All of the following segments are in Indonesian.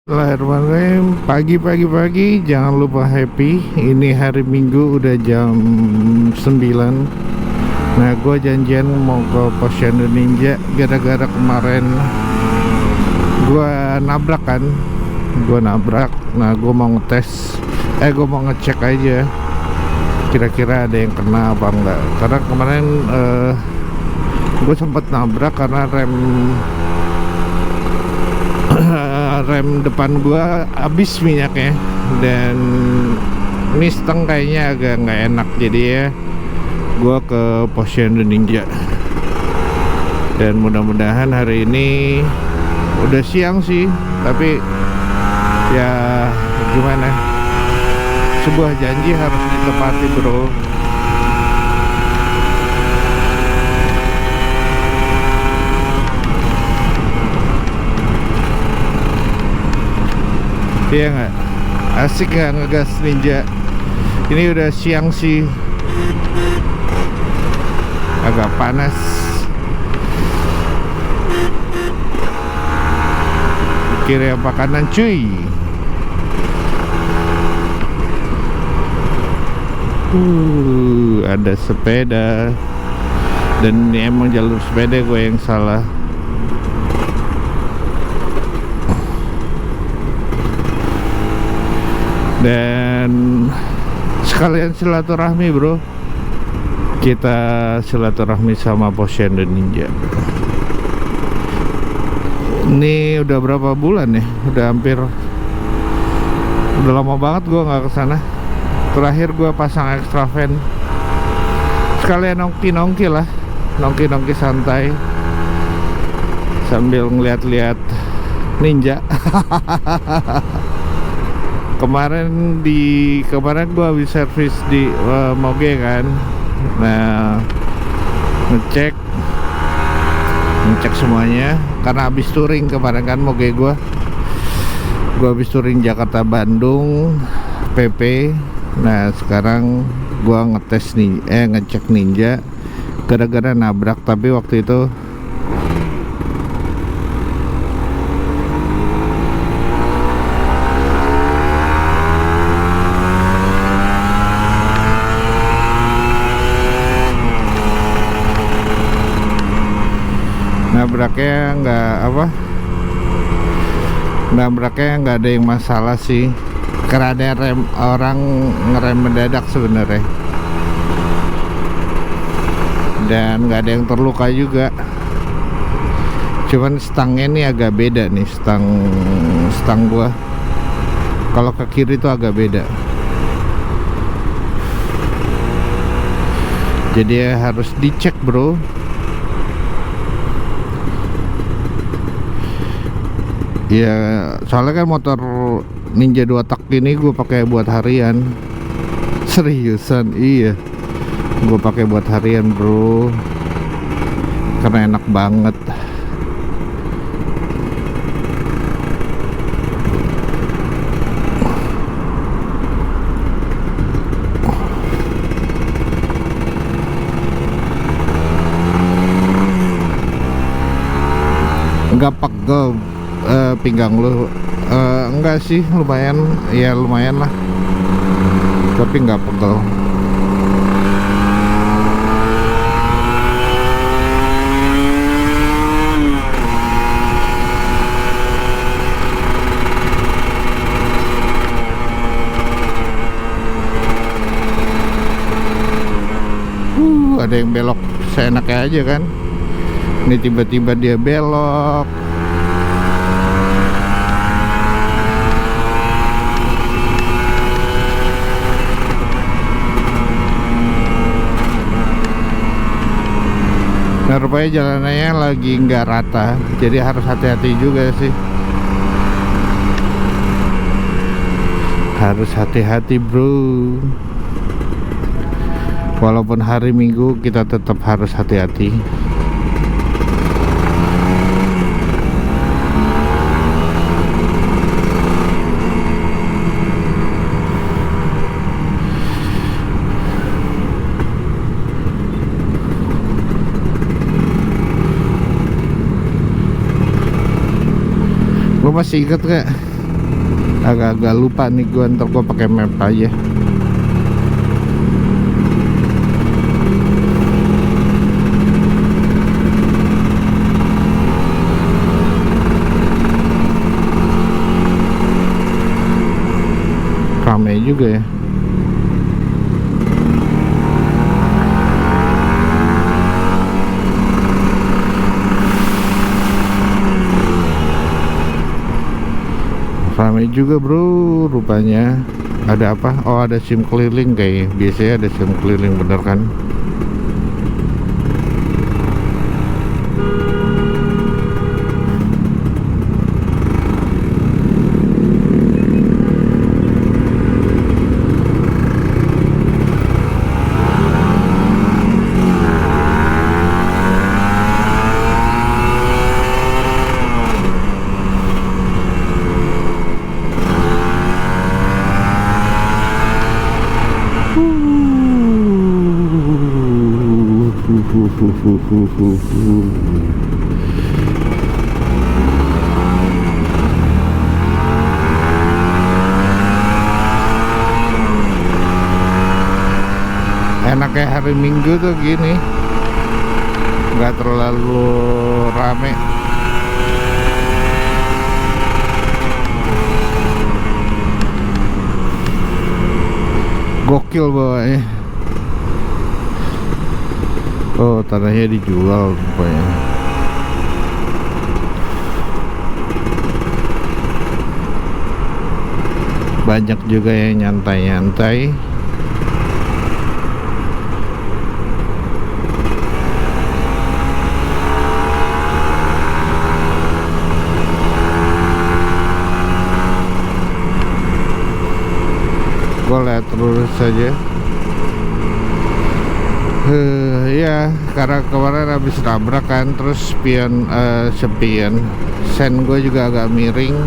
Bismillahirrahmanirrahim. Pagi, jangan lupa happy. Ini hari Minggu udah jam 9. Nah, gue janjian mau ke Posyandu Ninja gara-gara kemarin gue nabrak kan. Gue nabrak. Nah, gue mau ngetes. Gue mau ngecek aja kira-kira ada yang kena apa enggak. Karena kemarin gue sempat nabrak karena rem depan gua habis minyaknya, dan ini stang kayaknya agak nggak enak, jadi ya gua ke Posyandu Ninja. Dan mudah-mudahan hari ini udah siang sih, tapi ya gimana, sebuah janji harus ditepati bro. Iya nggak? Asik nggak ngegas Ninja? Ini udah siang sih, agak panas. Kiri apa kanan cuy? Ada sepeda. Dan ini emang jalur sepeda, gue yang salah. Dan sekalian silaturahmi bro, kita silaturahmi sama Posyandu Ninja. Ini udah berapa bulan ya? Udah lama banget gua nggak kesana. Terakhir gua pasang extra van, sekalian nongki lah, nongki santai sambil ngeliat-liat Ninja. Kemarin gua habis servis di Moge kan. Nah, ngecek semuanya karena habis touring kemarin kan Moge gua habis touring Jakarta Bandung PP. Nah, sekarang gua ngecek Ninja gara-gara nabrak, tapi waktu itu nabraknya nggak ada yang masalah sih, karena ada orang ngerem mendadak sebenarnya, dan nggak ada yang terluka juga. Cuman stangnya ini agak beda nih, stang gua kalau ke kiri itu agak beda, jadi ya harus dicek bro. Ya soalnya kan motor Ninja 2 tak ini gue pakai buat harian. Seriusan, iya, gue pakai buat harian bro, karena enak banget. Enggak pegel pinggang lu? Enggak sih, lumayan lah, tapi enggak pegel. Ada yang belok seenaknya aja kan. Ini tiba-tiba dia belok. Nah, rupanya jalanannya lagi nggak rata, jadi harus hati-hati juga sih. Harus hati-hati bro. Walaupun hari Minggu, kita tetap harus hati-hati. Lo masih inget gak Agak-agak lupa nih gue, ntar gue pakai map aja. Ramai juga ya. Ramai juga bro, rupanya. Ada apa? Oh, ada SIM keliling kayaknya. Biasanya ada SIM keliling, bener kan? Enaknya hari Minggu tuh gini, nggak terlalu rame. Gokil bawanya. Oh, tanahnya dijual rupanya. Banyak juga yang nyantai-nyantai. Gue lihat terus saja. Ya, karena kemarin habis nabrak kan, terus spion sen gue juga agak miring,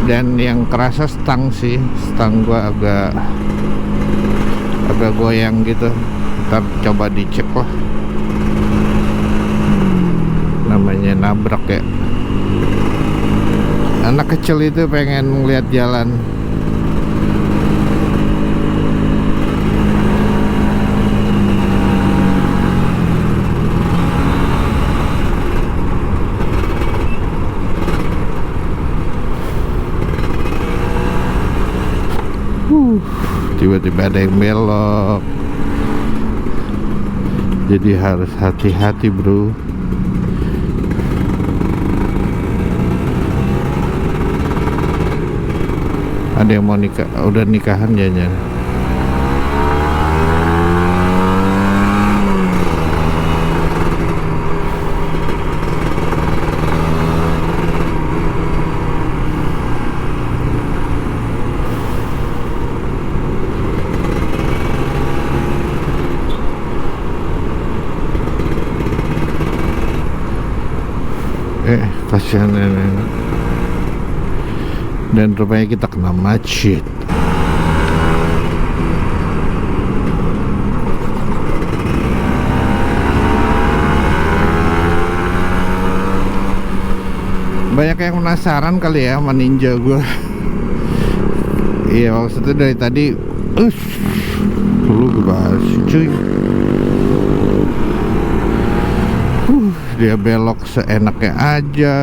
dan yang kerasa stang sih, stang gue agak goyang gitu. Ntar coba dicek lah, namanya nabrak ya. Anak kecil itu pengen ngeliat jalan. Tiba-tiba ada yang belok, jadi harus hati-hati bro. Ada yang mau nikah, udah nikahan jangan. Kasihan nenek. Dan rupanya kita kena macet. Banyak yang penasaran kali ya sama Ninja gue. Iya, maksudnya dari tadi lu gimana sih cuy? Dia belok seenaknya aja.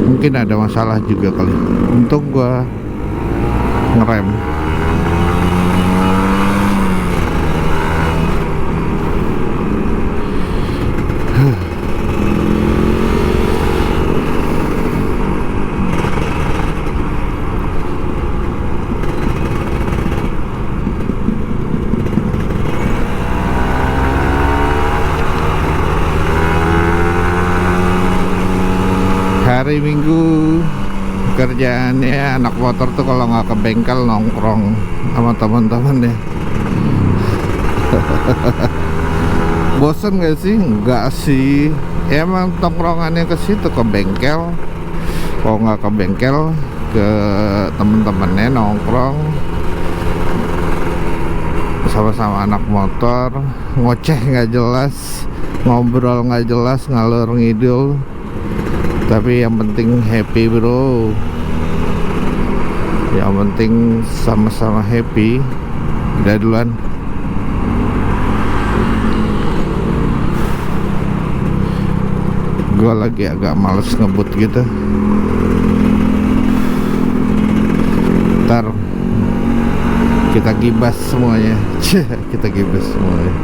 Mungkin ada masalah juga kali. Untung gua ngerem. Hari Minggu kerjaannya anak motor tuh kalau nggak ke bengkel nongkrong sama teman-teman deh. Bosen gak sih? Enggak sih. Ya, emang tongkrongannya ke situ, ke bengkel. Kalau nggak ke bengkel, ke temen-temennya nongkrong sama-sama anak motor, ngoceh nggak jelas, ngobrol nggak jelas, ngalor ngidul. Tapi yang penting happy bro, yang penting sama-sama happy. Udah duluan. Gue lagi agak males ngebut gitu. Ntar kita gibas semuanya. Kita gibas semuanya.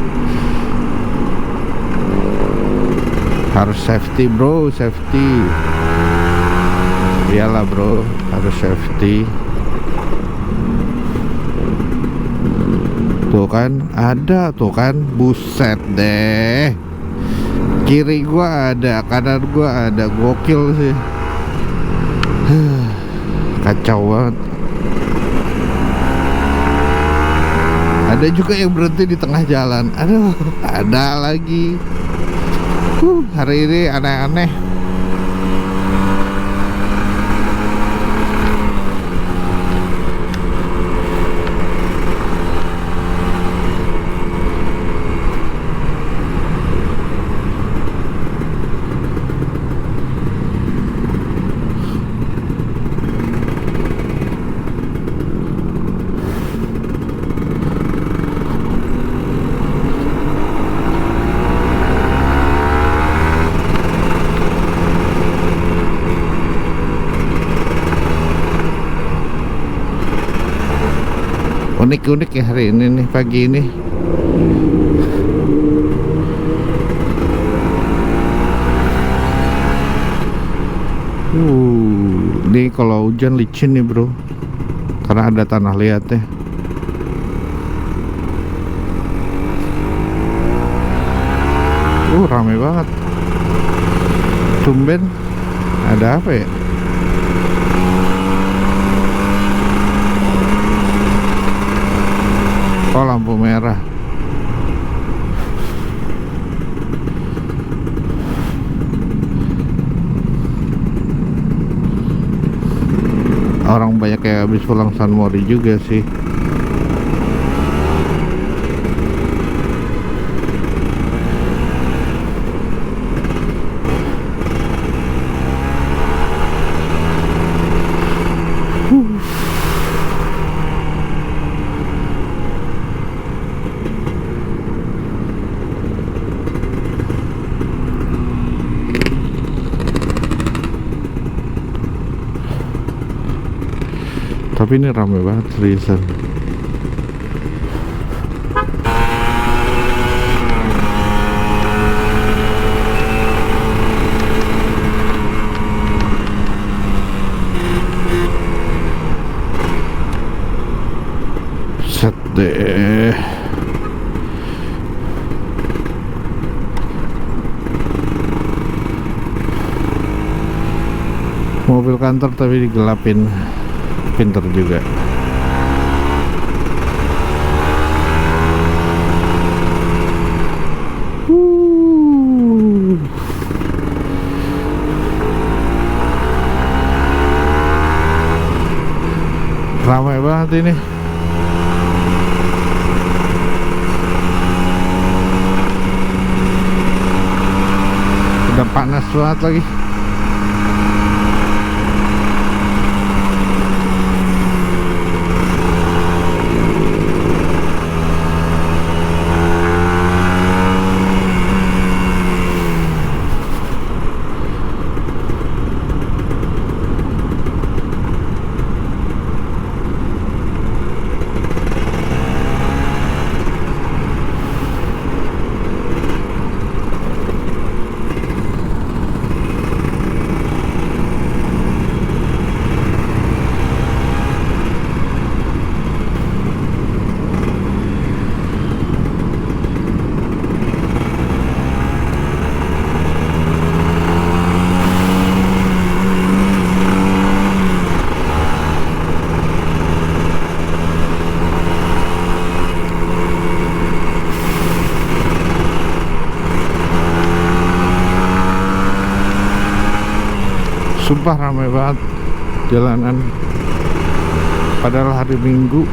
Harus safety bro, safety. Iyalah bro, harus safety. Tuh kan, ada tuh kan, buset deh. Kiri gua ada, kanan gua ada, gokil sih. Kacau banget. Ada juga yang berhenti di tengah jalan. Aduh, ada lagi. Hari ini aneh-aneh. Unik-unik ya hari ini nih, pagi ini. Ini kalau hujan licin nih bro, karena ada tanah liatnya. Rame banget. Tumben, ada apa ya? Oh, lampu merah. Orang banyak kayak habis pulang San Mori juga sih. Tapi ini rame banget seriusan. Set deh. Mobil kantor tapi digelapin. Pinter juga. Ramai banget ini. Udah panas banget lagi. Sumpah ramai banget jalanan, padahal hari Minggu.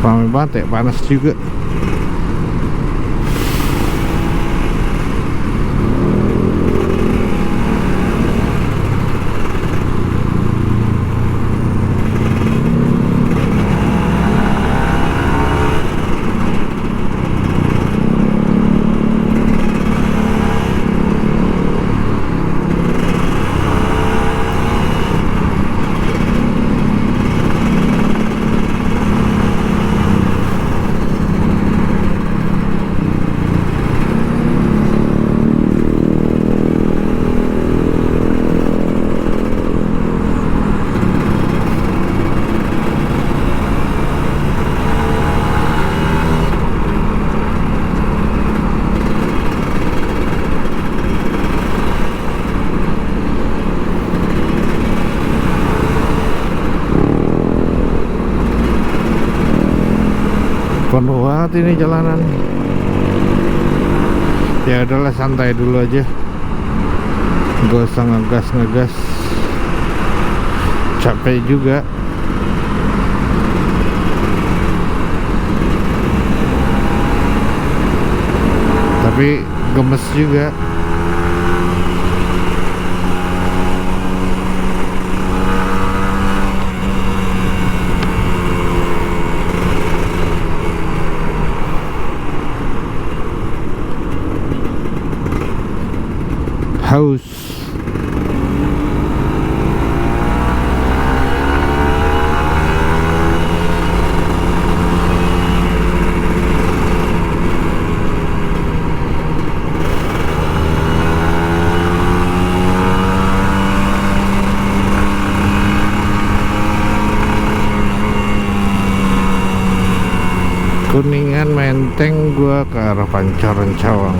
Rame banget ya, panas juga. Penuh banget ini jalanan. Ya udahlah, santai dulu aja, gak usah ngegas, capek juga. Tapi gemes juga. Haus. Kuningan Menteng, gua ke arah Pancoran Cawang.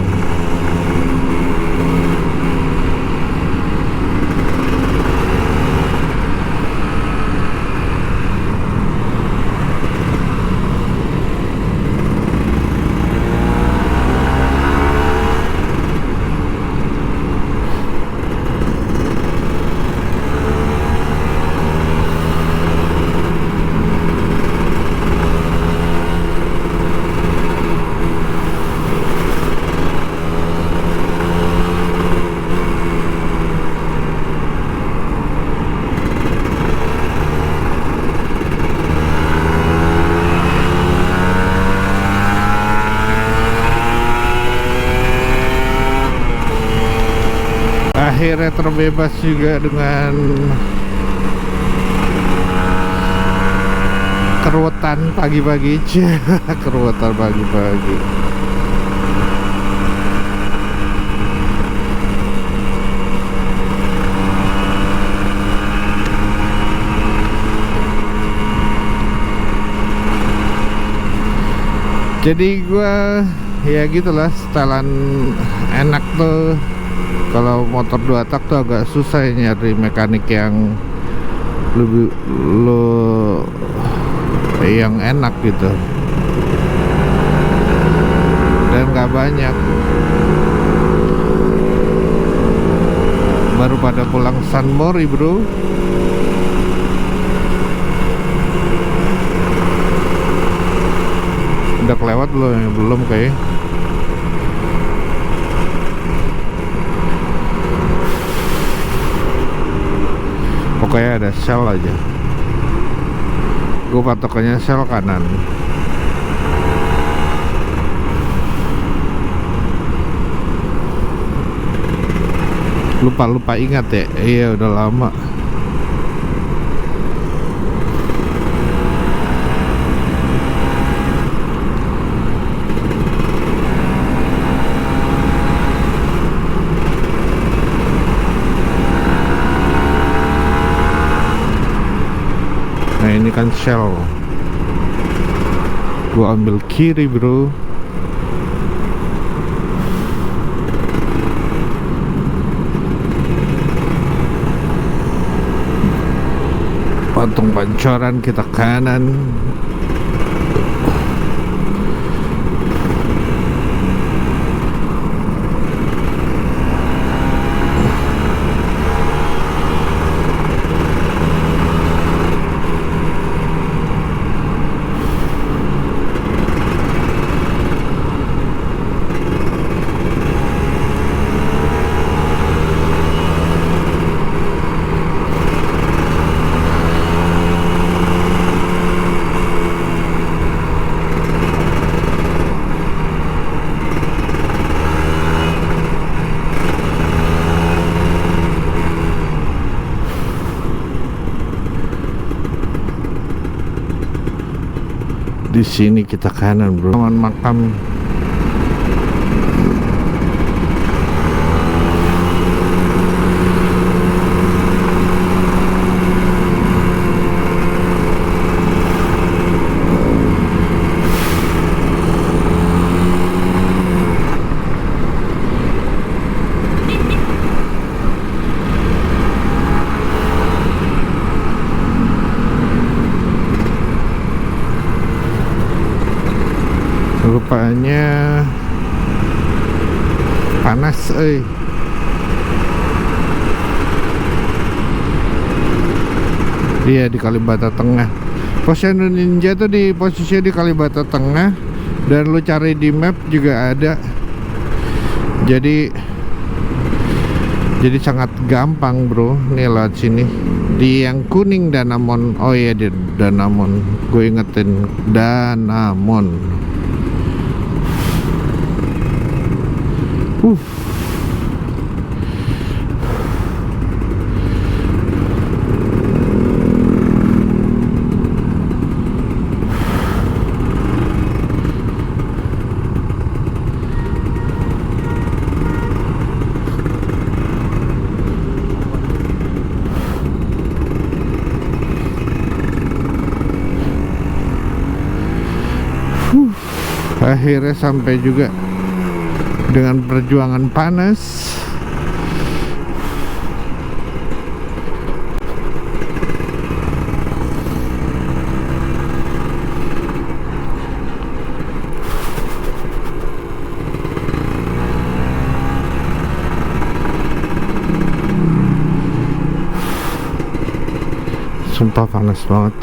Akhirnya terbebas juga dengan keruwetan pagi-pagi. Keruwetan pagi-pagi. Jadi gua ya gitulah, setelan enak tuh. Kalau motor 2 tak tuh agak susah ya, nyari mekanik yang lebih yang enak gitu, dan nggak banyak. Baru pada pulang San Mori bro. Udah kelewat belum? Belum kayak. Pokoknya ada Shell aja. Gue patokannya Shell kanan. Lupa ingat ya. Iya udah lama. Nah ini kan Shell. Gua ambil kiri bro. Patung Pancoran kita kanan. Di sini kita kanan bro, taman makam. Rupanya panas, Iya di Kalibata Tengah. Posyandu Ninja tuh di posisinya di Kalibata Tengah, dan lu cari di map juga ada. Jadi sangat gampang bro. Nih lewat sini di yang kuning Danamon. Oh iya di Danamon, gue ingetin Danamon. Akhirnya sampai juga dengan perjuangan panas. Sumpah panas banget.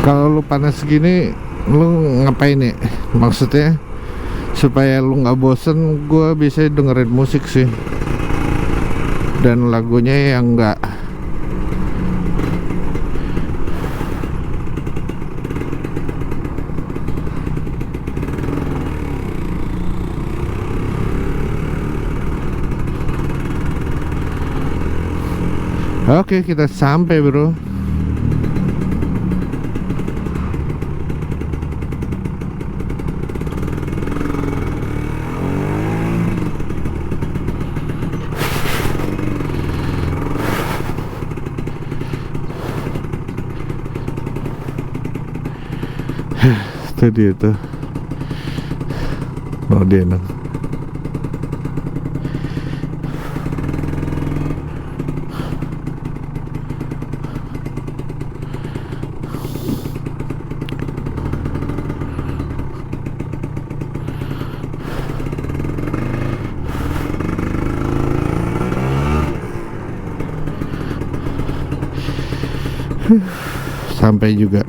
Kalau lu panas gini, lu ngapain ya? Maksudnya supaya lu nggak bosen, gue bisa dengerin musik sih, dan lagunya yang nggak Oke, kita sampai bro. Tadi itu mau dia enak. Sampai juga.